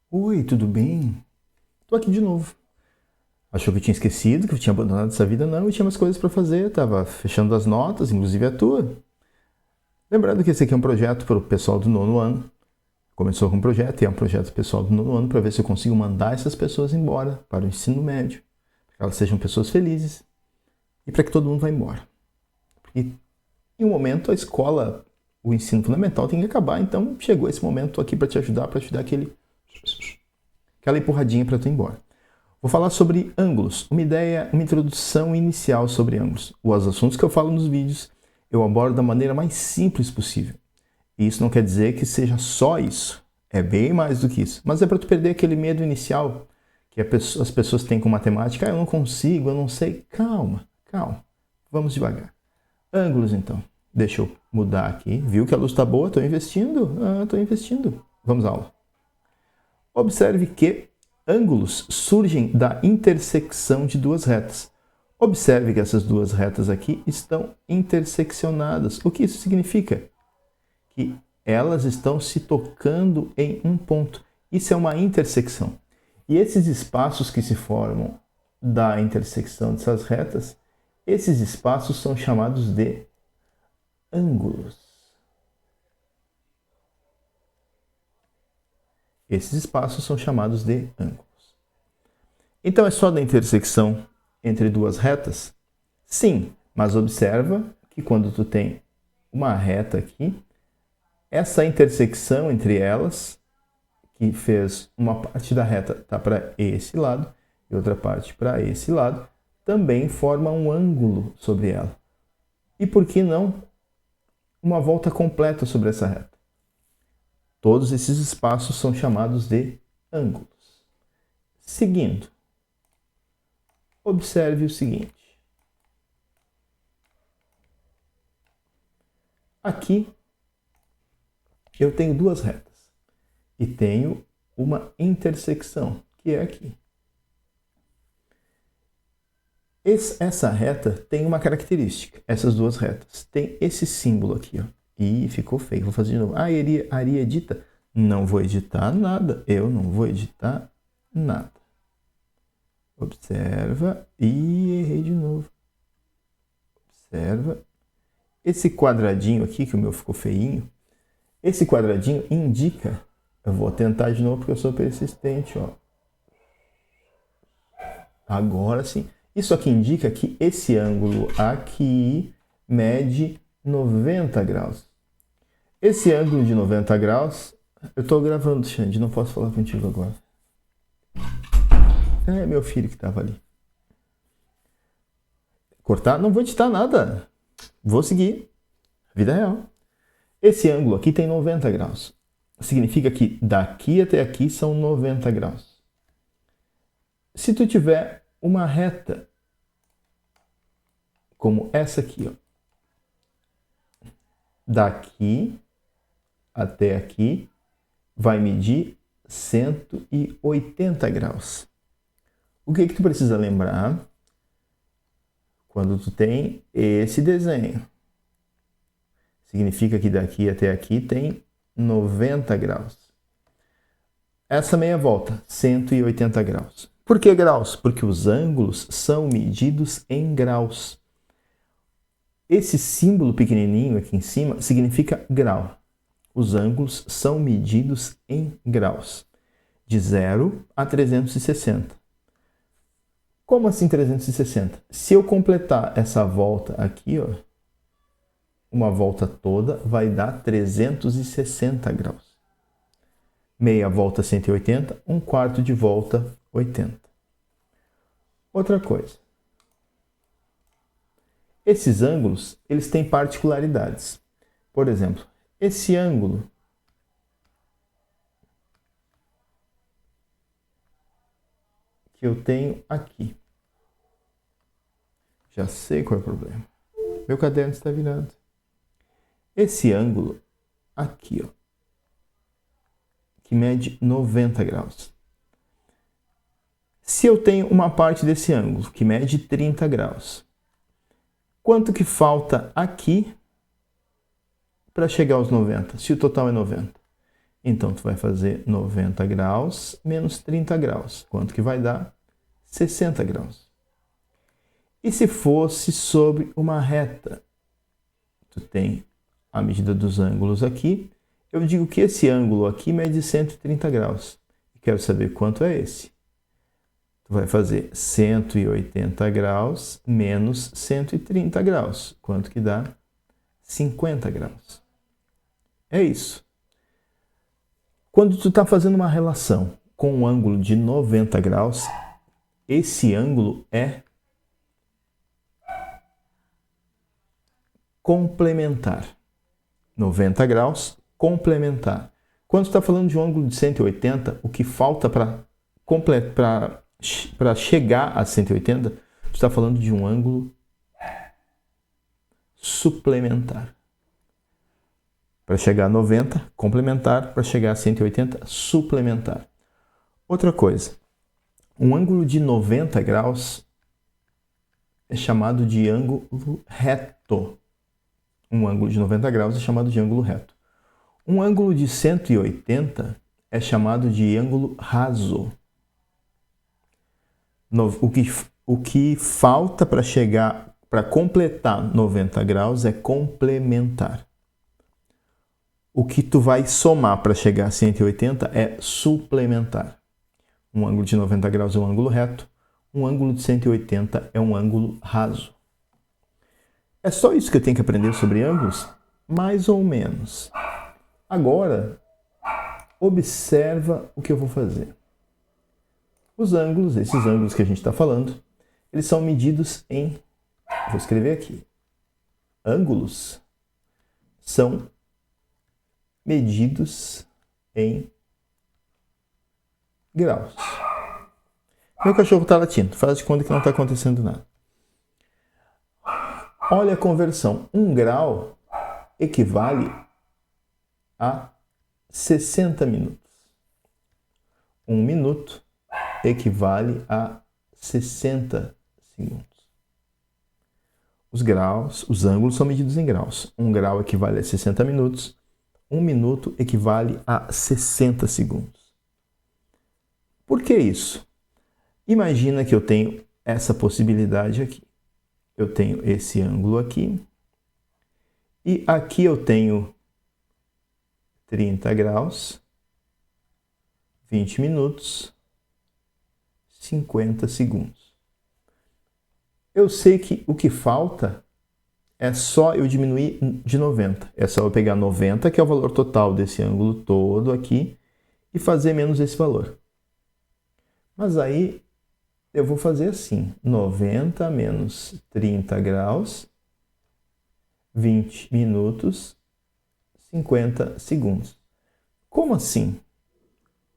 Oi, tudo bem? Tô aqui de novo. Achou que eu tinha esquecido, que eu tinha abandonado essa vida? Não, eu tinha umas coisas para fazer, tava fechando as notas, inclusive a tua. Lembrando que esse aqui é um projeto para o pessoal do nono ano. Começou com um projeto e é um projeto pessoal do nono ano para ver se eu consigo mandar essas pessoas embora para o ensino médio, para que elas sejam pessoas felizes e para que todo mundo vá embora. Porque em um momento a escola, o ensino fundamental tem que acabar, então chegou esse momento, tô aqui para te ajudar aquela empurradinha para tu ir embora. Vou falar sobre ângulos, uma ideia, uma introdução inicial sobre ângulos. Os assuntos que eu falo nos vídeos eu abordo da maneira mais simples possível. E isso não quer dizer que seja só isso, é bem mais do que isso. Mas é para tu perder aquele medo inicial que as pessoas têm com matemática. Eu não consigo, eu não sei. Calma, calma, vamos devagar. Ângulos então, deixa eu mudar aqui. Viu que a luz está boa? Estou investindo? Estou investindo. Vamos à aula. Observe que ângulos surgem da intersecção de duas retas. Observe que essas duas retas aqui estão interseccionadas. O que isso significa? Que elas estão se tocando em um ponto. Isso é uma intersecção. E esses espaços que se formam da intersecção dessas retas, esses espaços são chamados de ângulos. Esses espaços são chamados de ângulos. Então é só da intersecção entre duas retas? Sim, mas observa que quando tu tem uma reta aqui, essa intersecção entre elas, que fez uma parte da reta tá para esse lado e outra parte para esse lado, também forma um ângulo sobre ela. E por que não uma volta completa sobre essa reta? Todos esses espaços são chamados de ângulos. Seguindo, observe o seguinte. Aqui eu tenho duas retas e tenho uma intersecção, que é aqui. Essa reta tem uma característica, essas duas retas. Tem esse símbolo aqui, ó. Ih, ficou feio, vou fazer de novo. Ari edita? Não vou editar nada, eu não vou editar nada. Observa, e errei de novo. Observa. Esse quadradinho aqui, que o meu ficou feinho, esse quadradinho indica, eu vou tentar de novo porque eu sou persistente, ó. Agora sim. Isso aqui indica que esse ângulo aqui mede 90 graus. Esse ângulo de 90 graus, eu estou gravando, Xande, não posso falar contigo agora. É meu filho que estava ali. Cortar? Não vou editar nada. Vou seguir. Vida real. Esse ângulo aqui tem 90 graus. Significa que daqui até aqui são 90 graus. Se tu tiver uma reta como essa aqui, ó, daqui até aqui vai medir 180 graus. O que tu precisa lembrar quando tu tem esse desenho? Significa que daqui até aqui tem 90 graus. Essa meia volta, 180 graus. Por que graus? Porque os ângulos são medidos em graus. Esse símbolo pequenininho aqui em cima significa grau. Os ângulos são medidos em graus, de 0 a 360. Como assim 360? Se eu completar essa volta aqui, ó, uma volta toda vai dar 360 graus. Meia volta 180, um quarto de volta 80. Outra coisa. Esses ângulos, eles têm particularidades. Por exemplo, esse ângulo que eu tenho aqui. Já sei qual é o problema. Meu caderno está virado. Esse ângulo aqui, ó, que mede 90 graus. Se eu tenho uma parte desse ângulo que mede 30 graus, quanto que falta aqui para chegar aos 90, se o total é 90? Então, tu vai fazer 90 graus menos 30 graus. Quanto que vai dar? 60 graus. E se fosse sobre uma reta? Tu tem a medida dos ângulos aqui. Eu digo que esse ângulo aqui mede 130 graus. E quero saber quanto é esse. Tu vai fazer 180 graus menos 130 graus. Quanto que dá? 50 graus. É isso. Quando tu está fazendo uma relação com um ângulo de 90 graus, esse ângulo é complementar. 90 graus, complementar. Quando tu está falando de um ângulo de 180, o que falta para chegar a 180, tu está falando de um ângulo suplementar. Para chegar a 90, complementar. Para chegar a 180, suplementar. Outra coisa, um ângulo de 90 graus é chamado de ângulo reto. Um ângulo de 90 graus é chamado de ângulo reto. Um ângulo de 180 é chamado de ângulo raso. O que falta para completar 90 graus é complementar. O que tu vai somar para chegar a 180 é suplementar. Um ângulo de 90 graus é um ângulo reto, um ângulo de 180 é um ângulo raso. É só isso que eu tenho que aprender sobre ângulos? Mais ou menos. Agora, observa o que eu vou fazer. Os ângulos, esses ângulos que a gente está falando, eles são medidos em... Vou escrever aqui. Ângulos são medidos em graus. Meu cachorro está latindo. Faz de conta que não está acontecendo nada. Olha a conversão. 1 grau equivale a 60 minutos. 1 minuto equivale a 60 segundos. Os ângulos são medidos em graus. 1 grau equivale a 60 minutos. 1 minuto equivale a 60 segundos. Por que isso? Imagina que eu tenho essa possibilidade aqui. Eu tenho esse ângulo aqui. E aqui eu tenho 30 graus, 20 minutos, 50 segundos. Eu sei que o que falta é só eu diminuir de 90. É só eu pegar 90, que é o valor total desse ângulo todo aqui, e fazer menos esse valor. Mas aí eu vou fazer assim, 90 menos 30 graus, 20 minutos, 50 segundos. Como assim?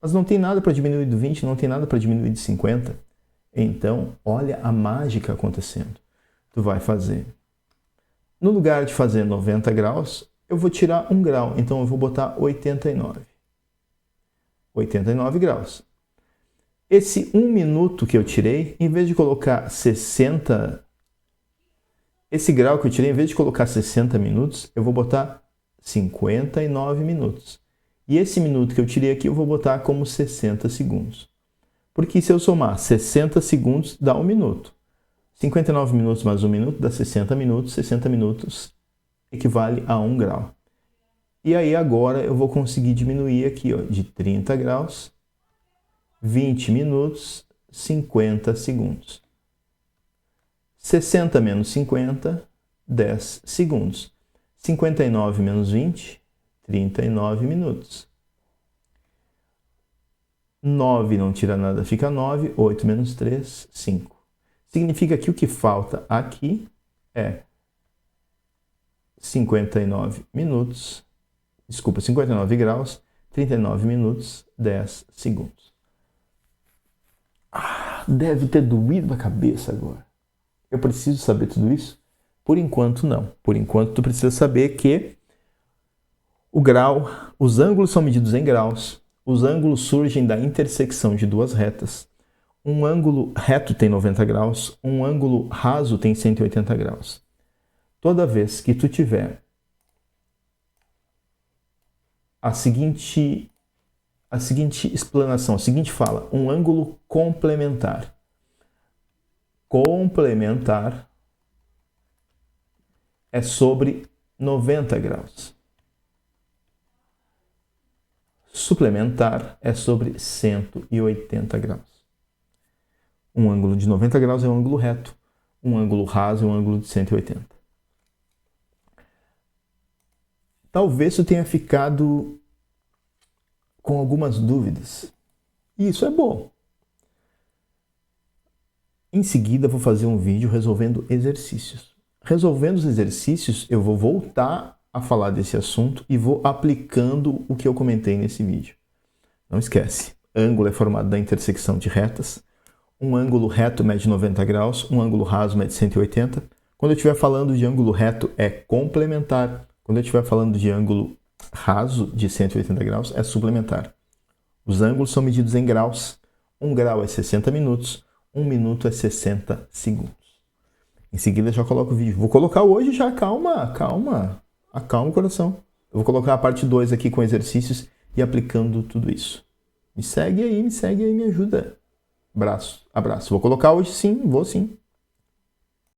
Mas não tem nada para diminuir de 20, não tem nada para diminuir de 50. Então, olha a mágica acontecendo. Tu vai fazer... No lugar de fazer 90 graus, eu vou tirar 1 grau. Então, eu vou botar 89. 89 graus. Esse 1 minuto que eu tirei, em vez de colocar 60... Esse grau que eu tirei, em vez de colocar 60 minutos, eu vou botar 59 minutos. E esse minuto que eu tirei aqui, eu vou botar como 60 segundos. Porque se eu somar 60 segundos, dá 1 minuto. 59 minutos mais 1 minuto dá 60 minutos. 60 minutos equivale a 1 grau. E aí agora eu vou conseguir diminuir aqui, ó, de 30 graus, 20 minutos, 50 segundos. 60 menos 50, 10 segundos. 59 menos 20, 39 minutos. 9 não tira nada, fica 9. 8 menos 3, 5. Significa que o que falta aqui é 59 minutos, 59 graus, 39 minutos, 10 segundos. Deve ter doído a cabeça agora. Eu preciso saber tudo isso? Por enquanto, não. Por enquanto, tu precisa saber que o grau, os ângulos são medidos em graus. Os ângulos surgem da intersecção de duas retas. Um ângulo reto tem 90 graus, um ângulo raso tem 180 graus. Toda vez que tu tiver a seguinte a seguinte explanação, a seguinte fala: um ângulo complementar. Complementar é sobre 90 graus. Suplementar é sobre 180 graus. Um ângulo de 90 graus é um ângulo reto, um ângulo raso é um ângulo de 180. Talvez tu tenha ficado com algumas dúvidas. E isso é bom. Em seguida, vou fazer um vídeo resolvendo exercícios. Resolvendo os exercícios, eu vou voltar a falar desse assunto e vou aplicando o que eu comentei nesse vídeo. Não esquece, ângulo é formado da intersecção de retas. Um ângulo reto mede 90 graus, um ângulo raso mede 180. Quando eu estiver falando de ângulo reto, é complementar. Quando eu estiver falando de ângulo raso de 180 graus, é suplementar. Os ângulos são medidos em graus. 1 grau é 60 minutos, 1 minuto é 60 segundos. Em seguida já coloco o vídeo. Vou colocar hoje já, acalma o coração. Eu vou colocar a parte 2 aqui com exercícios e aplicando tudo isso. Me segue aí, me ajuda. Abraço. Vou colocar hoje sim, vou sim.